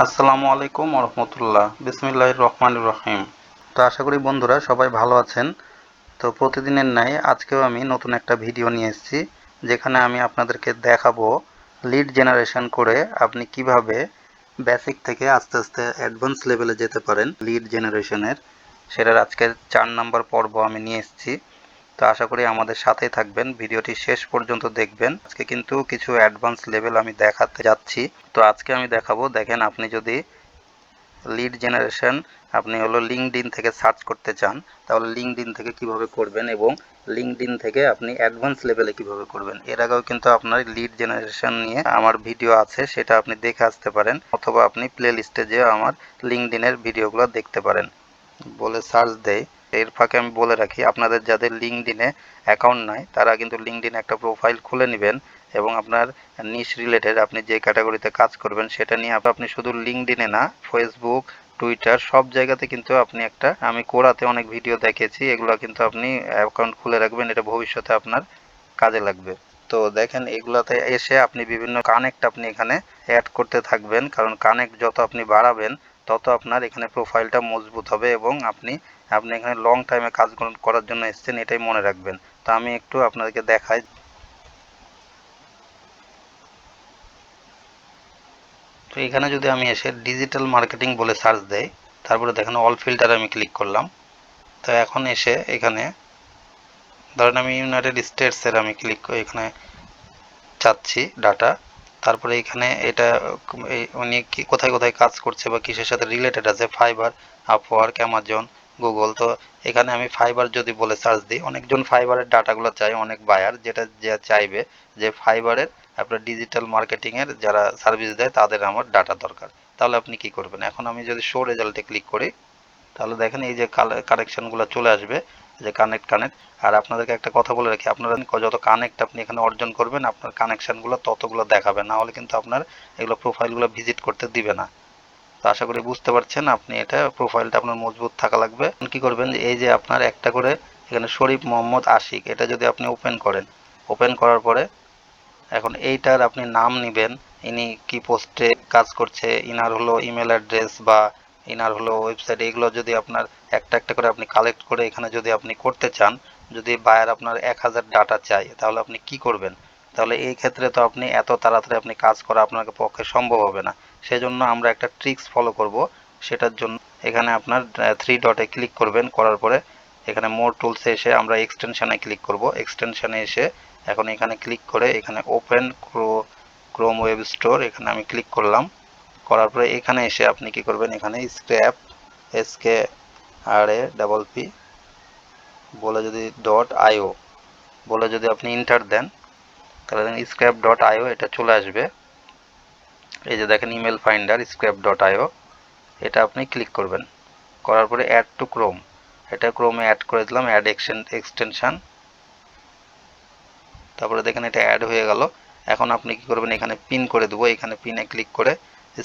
আসসালামু আলাইকুম রহমতুল্লাহ বিসমিল্লাহির রহমানির রহিম। তো আশা করি বন্ধুরা সবাই ভালো আছেন। তো প্রতিদিনের ন্যায় আজকেও আমি নতুন একটা ভিডিও নিয়ে এসেছি, যেখানে আমি আপনাদেরকে দেখাবো লিড জেনারেশন করে আপনি কিভাবে বেসিক থেকে আস্তে আস্তে অ্যাডভান্স লেভেলে যেতে পারেন লিড জেনারেশনের। সেটার আজকের 4 নম্বর পর্ব আমি নিয়ে এসেছি। তো আশা করি আমাদের সাথেই থাকবেন, ভিডিওটি শেষ পর্যন্ত দেখবেন। আজকে কিন্তু কিছু অ্যাডভান্স লেভেল আমি দেখাতে যাচ্ছি। তো আজকে আমি দেখাবো, দেখেন, আপনি যদি লিড জেনারেশন আপনি হলো লিঙ্কডইন থেকে সার্চ করতে চান, তাহলে লিঙ্কডইন থেকে কিভাবে করবেন এবং লিঙ্কডইন থেকে আপনি অ্যাডভান্স লেভেলে কিভাবে করবেন। এর আগেও কিন্তু আপনার লিড জেনারেশন নিয়ে আমার ভিডিও আছে, সেটা আপনি দেখে আসতে পারেন, অথবা আপনি প্লে লিস্টে যেয়ে আমার লিঙ্কডইনের ভিডিওগুলো দেখতে পারেন বলে সার্চ দেয়। এর ফাঁকে আমি বলে রাখি, আপনাদের যাদের লিঙ্কডইনে অ্যাকাউন্ট নাই তারা কিন্তু লিঙ্কডইনে একটা প্রোফাইল খুলে নেবেন এবং আপনার নিশ রিলেটেড আপনি যে ক্যাটাগরিতে কাজ করবেন সেটা নিয়ে আপনি শুধু লিঙ্কডইনে না, ফেসবুক, টুইটার সব জায়গাতে কিন্তু আপনি একটা, আমি কোরাতে অনেক ভিডিও দেখেছি, এগুলো কিন্তু আপনি অ্যাকাউন্ট খুলে রাখবেন, এটা ভবিষ্যতে আপনার কাজে লাগবে। তো দেখেন, এগুলাতে এসে আপনি বিভিন্ন কানেক্ট আপনি এখানে অ্যাড করতে থাকবেন, কারণ কানেক্ট যত আপনি বাড়াবেন তত আপনার এখানে প্রোফাইলটা মজবুত হবে এবং আপনি আপনি এখানে লং টাইমে কাজ করার জন্য এসেছেন, এটাই মনে রাখবেন। তো আমি একটু আপনাদেরকে দেখাই। তো এখানে যদি আমি এসে ডিজিটাল মার্কেটিং বলে সার্চ দেই, তারপরে দেখেন অল ফিল্টার আমি ক্লিক করলাম। তো এখন এসে এখানে ধরেন আমি ইউনাইটেড স্টেটসের আমি ক্লিক করে এখানে চাচ্ছি ডাটা। তারপরে এখানে এটা উনি কি কোথায় কোথায় কাজ করছে বা কিসের সাথে রিলেটেড আছে, ফাইবার, আপওয়ার্ক, অ্যামাজন, গুগল। তো এখানে আমি ফাইবার যদি বলে সার্চ দিই, অনেকজন ফাইবারের ডাটাগুলো চাই, অনেক বায়ার যেটা যে চাইবে যে ফাইবারের আপনার ডিজিটাল মার্কেটিংয়ের যারা সার্ভিস দেয় তাদের আমার ডাটা দরকার। তাহলে আপনি কি করবেন, এখন আমি যদি শো রেজাল্টে ক্লিক করি, তাহলে দেখেন এই যে কানেকশনগুলো চলে আসবে, যে কানেক্ট। আর আপনাদেরকে একটা কথা বলে রাখি, আপনারা যত কানেক্ট আপনি এখানে অর্জন করবেন আপনার কানেকশনগুলো ততগুলো দেখাবে, না হলে কিন্তু আপনার এগুলো প্রোফাইলগুলো ভিজিট করতে দিবে না। তো আশা করি বুঝতে পারছেন, আপনি এটা প্রোফাইলটা আপনার মজবুত থাকা লাগবে। কি করবেন, এই যে আপনার একটা করে এখানে শরীফ মোহাম্মদ আশিক, এটা যদি আপনি ওপেন করেন, ওপেন করার পরে এখন এইটার আপনি নাম নেবেন, ইনি কি পোস্টে কাজ করছে, ইনার হলো ইমেল অ্যাড্রেস বা ইনার হলো ওয়েবসাইট, এগুলো যদি আপনার একটা একটা করে আপনি কালেক্ট করে এখানে যদি আপনি করতে চান, যদি বায়ার আপনার 1000 ডাটা চাই তাহলে আপনি কি করবেন। তাহলে এই ক্ষেত্রে তো আপনি এত তাড়াতাড়ি আপনি কাজ করা আপনার পক্ষে সম্ভব হবে না। সেজন্য আমরা একটা ট্রিক্স ফলো করব। সেটার জন্য এখানে আপনার 3 ডটে ক্লিক করবেন, করার পরে এখানে মোর টুলসে এসে আমরা এক্সটেনশনে ক্লিক করব। এক্সটেনশনে এসে এখন এখানে ক্লিক করে এখানে ওপেন ক্রোম ওয়েব স্টোর, এখানে আমি ক্লিক করলাম। করার পরে এখানে এসে আপনি কি করবেন, এখানে স্ক্র্যাপ, SKRAPP বলে যদি .io বলে যদি আপনি ইন্টার দেন, তাহলে scrap.io এটা চলে আসবে। এই যে দেখেন ইমেল ফাইন্ডার scrap.io, এটা আপনি ক্লিক করবেন। করার পরে অ্যাড টু ক্রোম, এটা ক্রোমে অ্যাড করে দিলাম, অ্যাড এক্সটেনশন। তারপরে দেখেন এটা অ্যাড হয়ে গেল। এখন আপনি কি করবেন, এখানে পিন করে দেবো, এখানে পিনে ক্লিক করে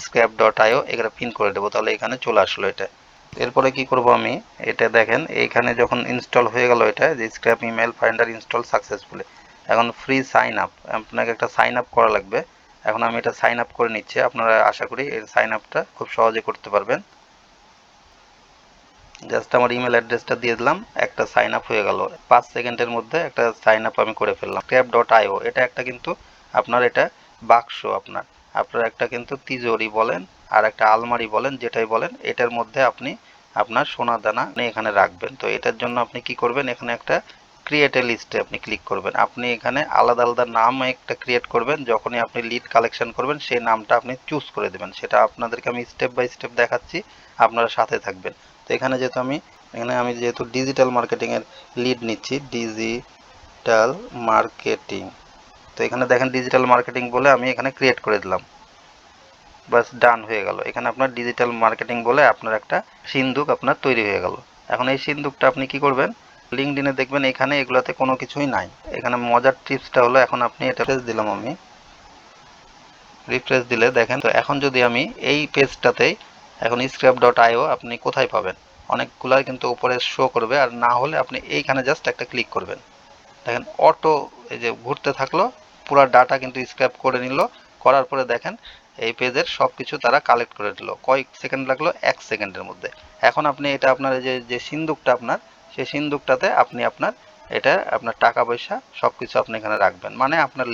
scrap.io এখানে পিন করে দেবো, তাহলে এখানে চলে আসলো এটা। এরপরে কি করব আমি, এটা দেখেন এইখানে যখন ইনস্টল হয়ে গেল, এটা যে scrap email finder install successfully, এখন ফ্রি সাইন আপ, আপনাকে একটা সাইন আপ করা লাগবে। এখন আমি এটা সাইন আপ করে নিচ্ছি, আপনারা আশা করি এই সাইন আপটা খুব সহজে করতে পারবেন। জাস্ট আমার ইমেল অ্যাড্রেসটা দিয়ে দিলাম, একটা সাইন আপ হয়ে গেল, 5 সেকেন্ডের মধ্যে একটা সাইন আপ আমি করে ফেললাম। scrap.io এটা একটা কিন্তু আপনার এটা বাক্স, আপনার আপনার একটা কিন্তু তিজোরি বলেন আর একটা আলমারি বলেন, যেটাই বলেন, এটার মধ্যে আপনি আপনার সোনা দানা এখানে রাখবেন। তো এটার জন্য আপনি কি করবেন, এখানে একটা ক্রিয়েট এ লিস্টে আপনি ক্লিক করবেন। আপনি এখানে আলাদা আলাদা নাম একটা ক্রিয়েট করবেন, যখনই আপনি লিড কালেকশন করবেন সেই নামটা আপনি চুজ করে দেবেন। সেটা আপনাদেরকে আমি স্টেপ বাই স্টেপ দেখাচ্ছি, আপনারা সাথে থাকবেন। তো এখানে আমি যেহেতু ডিজিটাল মার্কেটিংয়ের লিড নিচ্ছি, ডিজিটাল মার্কেটিং, তো এখানে দেখেন ডিজিটাল মার্কেটিং বলে আমি এখানে ক্রিয়েট করে দিলাম, বাস ডান হয়ে গেল। এখানে আপনার ডিজিটাল মার্কেটিং বলে আপনার একটা সিন্দুক আপনার তৈরি হয়ে গেল। এখন এই সিন্দুকটা আপনি কি করবেন, লিঙ্কডইনে দেখবেন এখানে এগুলাতে কোনো কিছুই নাই। এখানে মজার টিপসটা হলো, এখন আপনি এটা রিফ্রেশ দিলাম, আমি রিফ্রেশ দিলে দেখেন, তো এখন যদি আমি এই পেজটাতেই এখন scrap.io আপনি কোথায় পাবেন, অনেকগুলাই কিন্তু উপরে শো করবে, আর না হলে আপনি এইখানে জাস্ট একটা ক্লিক করবেন, দেখেন অটো এই যে ঘুরতে থাকলো, পুরো ডাটা কিন্তু স্ক্র্যাপ করে নিল। করার পরে দেখেন এই পেজের সব কিছু তারা কালেক্ট করে দিল। কয়েক সেকেন্ড লাগলো, 1 সেকেন্ডের মধ্যে। এখন আপনি এটা আপনার যে সিন্দুকটা আপনার, সেই সিন্দুকটাতে আপনি আপনার টাকা পয়সা সব কিছু আপনি এখানে রাখবেন, মানে আপনার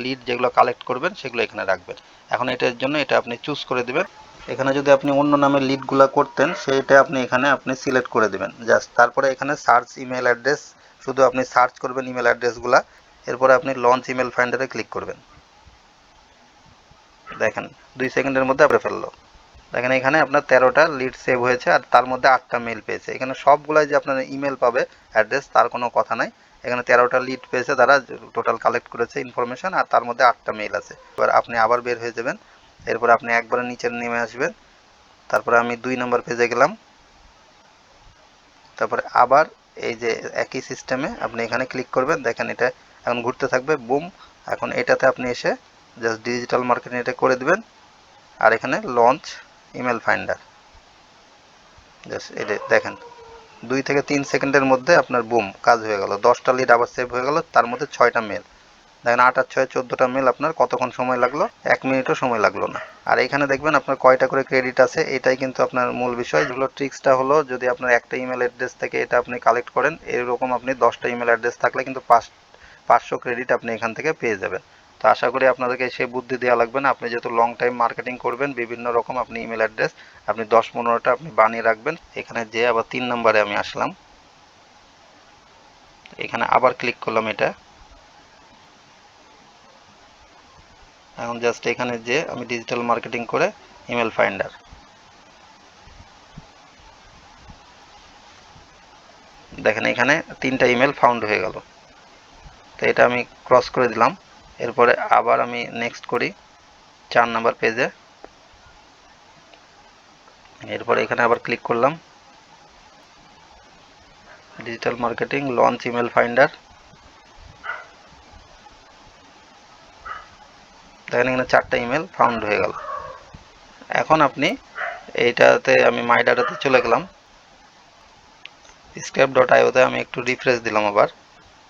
লিড যেগুলো কালেক্ট করবেন সেগুলো এখানে রাখবেন। এখন এটার জন্য এটা আপনি চুজ করে দিবেন। এখানে যদি আপনি অন্য নামে লিডগুলো করতেন সেইটা আপনি এখানে সিলেক্ট করে দিবেন জাস্ট। তারপরে এখানে সার্চ ইমেল অ্যাড্রেস, শুধু আপনি সার্চ করবেন ইমেল অ্যাড্রেসগুলা। এরপরে আপনি লঞ্চ ইমেল ফাইন্ডারে ক্লিক করবেন। দেখেন 2 সেকেন্ডের মধ্যে আপনি ফেললো। দেখেন এখানে আপনার 13টা লিড সেভ হয়েছে আর তার মধ্যে 8টা মেল পেয়েছে। এখানে সবগুলাই যে আপনার ইমেল পাবে অ্যাড্রেস তার কোনো কথা নাই। এখানে 13টা লিড পেয়েছে, তারা টোটাল কালেক্ট করেছে ইনফরমেশন, আর তার মধ্যে 8টা মেল আছে। এবার আপনি আবার বের হয়ে যাবেন। এরপর আপনি একবারে নিচে নেমে আসবেন। তারপরে আমি 2 নম্বর পেজে গেলাম। তারপরে আবার এই যে একই সিস্টেমে আপনি এখানে ক্লিক করবেন। দেখেন এটা এখন ঘুরতে থাকবে, বুম। এখন এটাতে আপনি এসে জাস্ট ডিজিটাল মার্কেটিং এটা করে দিবেন। আর এখানে লঞ্চ ইমেল ফাইন্ডার, জাস্ট এটা দেখেন 2 থেকে 3 সেকেন্ডের মধ্যে আপনার বুম কাজ হয়ে গেল। 10টা লিড আবার সেভ হয়ে গেল, তার মধ্যে 6টা মেল। দেখেন 8 আর 6 14টা মেল। আপনার কতক্ষণ সময় লাগলো? 1 মিনিটও সময় লাগলো না। আর এখানে দেখবেন আপনার কয়টা করে ক্রেডিট আছে, এটাই কিন্তু আপনার মূল বিষয়। যেগুলো ট্রিক্সটা হলো, যদি আপনার একটা ইমেল অ্যাড্রেস থেকে এটা আপনি কালেক্ট করেন, এরকম আপনি 10টা ইমেল অ্যাড্রেস থাকলে কিন্তু 500 ক্রেডিট আপনি এখান থেকে পেয়ে যাবেন। তো আশা করি আপনাদেরকে সেই বুদ্ধি দেওয়া লাগবে না। আপনি যেহেতু লং টাইম মার্কেটিং করবেন, বিভিন্ন রকম আপনি ইমেল অ্যাড্রেস আপনি 10-15টা আপনি বানিয়ে রাখবেন। এখানে যে আবার 3 নম্বরে আমি আসলাম, এখানে আবার ক্লিক করলাম এটা। এখন জাস্ট এখানে যে আমি ডিজিটাল মার্কেটিং করে ইমেল ফাইন্ডার, দেখেন এখানে 3টা ইমেল ফাউন্ড হয়ে গেল। তো এটা আমি ক্রস করে দিলাম। এরপরে আবার আমি নেক্সট করি 4 নাম্বার পেজে। এরপরে এখানে আবার ক্লিক করলাম, digital marketing launch email finder. দেখেন এখানে 4টা ইমেল ফাউন্ড হয়ে গেল। এখন আপনি এইটাতে আমি মাই ডাটাতে চলে গেলাম, skrapp.io-তে আমি একটু রিফ্রেশ দিলাম আবার।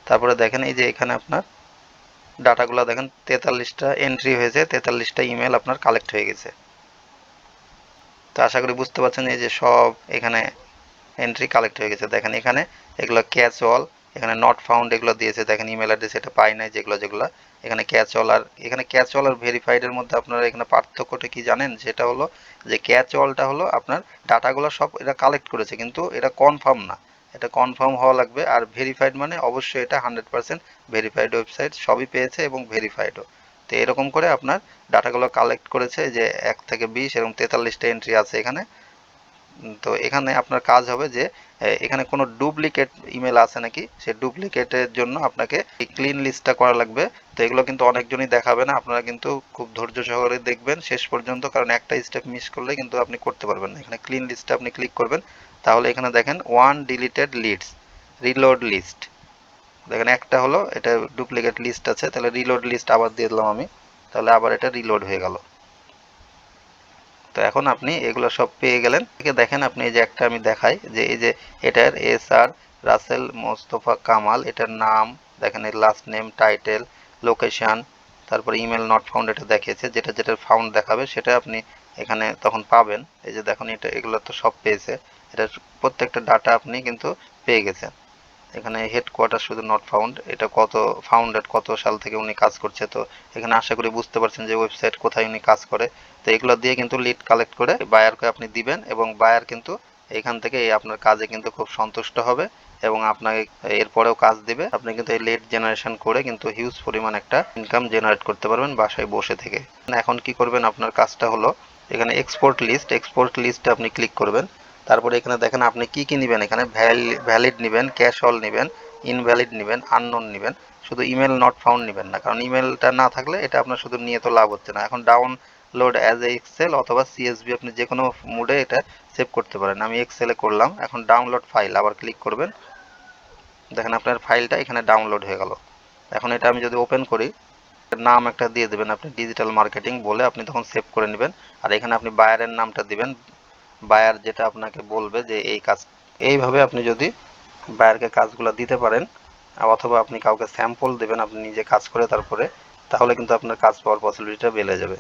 তারপরে দেখেন এই যে এখানে আপনার ডাটাগুলো দেখেন 43টা এন্ট্রি হয়েছে, 43টা ইমেল আপনার কালেক্ট হয়ে গেছে। তো আশা করি বুঝতে পারছেন এই যে সব এখানে এন্ট্রি কালেক্ট হয়ে গেছে। দেখেন এখানে এগুলো ক্যাচ অল, এখানে নট ফাউন্ড এগুলো দিয়েছে। দেখেন ইমেল অ্যাড্রেস এটা পাই নাই যেগুলো এখানে ক্যাচ অল। আর এখানে ক্যাচ অল আর ভেরিফাইড এর মধ্যে আপনারা এখানে পার্থক্যটা কি জানেন? সেটা হলো যে ক্যাচ অলটা হলো আপনার ডাটাগুলো সব এটা কালেক্ট করেছে, কিন্তু এটা কনফার্ম না, এটা কনফার্ম হওয়া লাগবে। আর ভেরিফাইড মানে অবশ্যই এটা 100% ভেরিফাইড ওয়েবসাইট সবই পেয়েছে এবং ভেরিফাইডও। তো এরকম করে আপনার ডাটাগুলো কালেক্ট করেছে যে 1 থেকে 20 এরকম 43টা এন্ট্রি আছে এখানে। তো এখানে আপনার কাজ হবে যে এখানে কোনো ডুপ্লিকেট ইমেল আছে নাকি, সেই ডুপ্লিকেটের জন্য আপনাকে এই ক্লিন লিস্টটা করা লাগবে। তো এগুলো কিন্তু অনেকজনই দেখাবে না, আপনারা কিন্তু খুব ধৈর্য সহকারে দেখবেন শেষ পর্যন্ত, কারণ একটা স্টেপ মিস করলে কিন্তু আপনি করতে পারবেন না। এখানে ক্লিন লিস্টে আপনি ক্লিক করবেন, তাহলে এখানে দেখেন 1 ডিলিটেড লিডস রিলোড লিস্ট। দেখেন একটা হলো এটা ডুপ্লিকেট লিস্ট আছে, তাহলে রিলোড লিস্ট আবার দিয়ে দিলাম আমি, তাহলে আবার এটা রিলোড হয়ে গেল। তো এখন আপনি এগুলো সব পেয়ে গেলেন। দেখেন আপনি এই যে একটা আমি দেখাই যে এই যে এটার SR রাসেল মোস্তফা কামাল, এটার নাম দেখেন, এর লাস্ট নেম, টাইটেল, লোকেশন, তারপর ইমেল নট ফাউন্ড এটা দেখিয়েছে। যেটা যেটা ফাউন্ড দেখাবে সেটা আপনি এখানে তখন পাবেন। এই যে দেখুন এটা এগুলো তো সব পেয়েছে, এটা প্রত্যেকটা ডাটা আপনি কিন্তু পেয়ে গেছেন। এখানে হেডকোয়ার্টার শুধু নট ফাউন্ড, এটা কত ফাউন্ডেড, কত সাল থেকে উনি কাজ করছে। তো এখানে আশা করি বুঝতে পারছেন যে ওয়েবসাইট কোথায় উনি কাজ করে। তো এগুলো দিয়ে কিন্তু লিড কালেক্ট করে বায়ারকে আপনি দিবেন, এবং বায়ার কিন্তু এখান থেকে এই আপনার কাজে কিন্তু খুব সন্তুষ্ট হবে এবং আপনাকে এরপরেও কাজ দিবে। আপনি কিন্তু এই লিড জেনারেশন করে কিন্তু হিউজ পরিমাণ একটা ইনকাম জেনারেট করতে পারবেন বাসায় বসে থেকে। এখন কি করবেন, আপনার কাজটা হলো এখানে এক্সপোর্ট লিস্টে আপনি ক্লিক করবেন। তারপরে এখানে দেখেন আপনি কি কি নেবেন, এখানে ভ্যালিড নেবেন, ক্যাশ অল নেবেন, ইনভ্যালিড নেবেন, আননোন নেবেন। শুধু ইমেল নট ফাউন্ড নেবেন না, কারণ ইমেলটা না থাকলে এটা আপনার শুধু নিয়ে তো লাভ হচ্ছে না। এখন ডাউনলোড অ্যাজ এ এক্সেল অথবা CSV আপনি যে কোনো মুডে এটা সেভ করতে পারেন। আমি এক্সেলে করলাম। এখন ডাউনলোড ফাইল আবার ক্লিক করবেন। দেখেন আপনার ফাইলটা এখানে ডাউনলোড হয়ে গেল। এখন এটা আমি যদি ওপেন করি, নাম একটা দিয়ে দেবেন আপনি, ডিজিটাল মার্কেটিং বলে আপনি তখন সেভ করে নেবেন। আর এখানে আপনি বায়ারের নামটা দিবেন, বায়ার যেটা আপনাকে বলবে যে এই কাজ। এইভাবে আপনি যদি বায়ারকে কাজগুলো দিতে পারেন, অথবা আপনি কাউকে স্যাম্পল দেবেন আপনি নিজে কাজ করে তারপরে, তাহলে কিন্তু আপনার কাজ পাওয়ার পসিবিলিটিটা বেড়ে যাবে।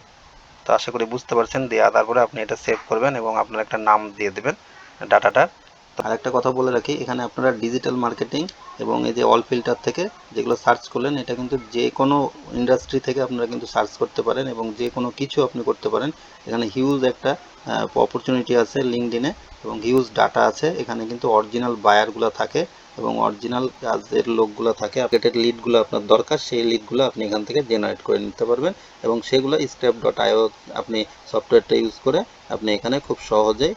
তো আশা করি বুঝতে পারছেন। দেওয়া তারপরে আপনি এটা সেভ করবেন এবং আপনার একটা নাম দিয়ে দেবেন ডাটাটার। আরেকটা কথা বলে রাখি, এখানে আপনারা ডিজিটাল মার্কেটিং এবং এই যে অল ফিল্টার থেকে যেগুলো সার্চ করলেন, এটা কিন্তু যে কোনো ইন্ডাস্ট্রি থেকে আপনারা কিন্তু সার্চ করতে পারেন এবং যে কোনো কিছু আপনি করতে পারেন। এখানে হিউজ একটা অপরচুনিটি আছে লিঙ্কডইনে এবং হিউজ ডাটা আছে। এখানে কিন্তু অরিজিনাল বায়ারগুলো থাকে এবং অরিজিনাল কাজের লোকগুলো থাকে। আপডেটেড লিডগুলো আপনার দরকার, সেই লিডগুলো আপনি এখান থেকে জেনারেট করে নিতে পারবেন এবং সেগুলো skrapp.io আপনি সফটওয়্যারটা ইউজ করে আপনি এখানে খুব সহজেই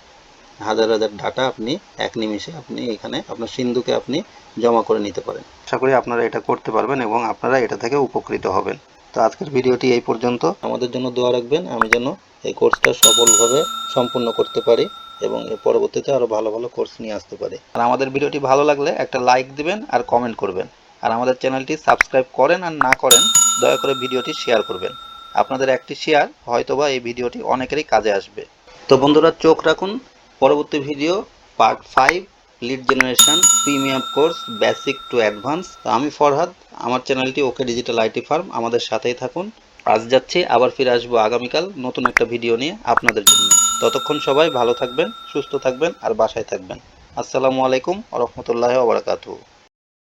হাজার হাজার ডাটা আপনি এক নিমিষে আপনি এখানে আপনার সিন্ধুকে আপনি জমা করে নিতে পারেন। আশা করি আপনারা এটা করতে পারবেন এবং আপনারা এটা থেকে উপকৃত হবেন। তো আজকের ভিডিওটি এই পর্যন্ত। আমাদের জন্য দোয়া রাখবেন, আমি যেন এই কোর্সটা সফলভাবে সম্পূর্ণ করতে পারি এবং এর পরবর্তীতে আরও ভালো ভালো কোর্স নিয়ে আসতে পারি। আর আমাদের ভিডিওটি ভালো লাগলে একটা লাইক দিবেন আর কমেন্ট করবেন। আর আমাদের চ্যানেলটি সাবস্ক্রাইব করেন আর না করেন দয়া করে ভিডিওটি শেয়ার করবেন। আপনাদের একটি শেয়ার হয়তোবা এই ভিডিওটি অনেকেরই কাজে আসবে। তো বন্ধুরা, চোখ রাখুন পরবর্তী video part 5 lead generation premium course basic to advance. আমি ফরহাদ, আমার চ্যানেলটি ওকে ডিজিটাল আইটি ফার্ম, আমাদের সাথেই থাকুন। আজ যাচ্ছি, আবার ফিরে আসবো আগামীকাল নতুন একটা ভিডিও নিয়ে আপনাদের জন্য। ততক্ষণ সবাই ভালো থাকবেন, সুস্থ থাকবেন আর বাসায় থাকবেন। আসসালামু আলাইকুম ওয়া রাহমাতুল্লাহি ওয়া বারাকাতুহু।